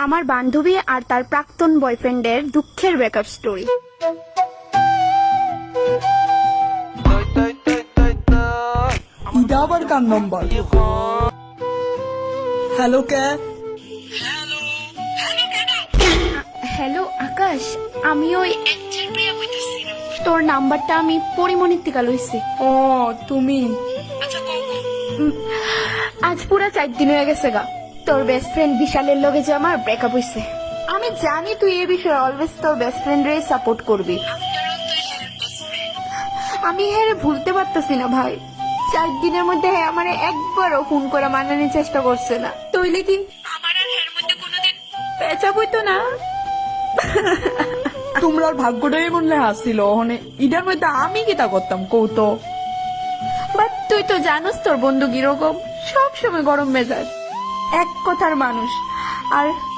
আমার বান্ধবী আর তার প্রাক্তন বয়ফ্রেন্ডের দুঃখের ব্রেকআপ স্টোরি। এটা আবার কার নম্বর? হ্যালো কে? হ্যালো আকাশ, আমি ওই তোর নাম্বারটা আমি পরিমণির থেকে লইছি। ও তুমি? আজ পুরা 4 দিন হয়ে গেছে গা তোর বেস্ট ফ্রেন্ড বিশালের লগে যে আমার ব্রেকআপ হইছে। আমি জানি তুই এই বিষয়ে অলওয়েজ তোর বেস্ট ফ্রেন্ডরে সাপোর্ট করবি। আমি হেরে ভুলতে পারতেছি না ভাই। 4 দিনের মধ্যে আমার একবারও ফোন করে মানানোর চেষ্টা করছে না। তইলে কি আমার আর হের মধ্যে কোনোদিন পেঁচাব হইতো না? তোমরার ভাগ্যটাই মনে হাসছিল ওখানে। ইটার মধ্যে আমি কিতা করতাম কৌত? বাট তুই তো জানোস তোর বন্ধু কিরকম, সব সময় গরম মেজাজ, এক কথার মানুষ। আর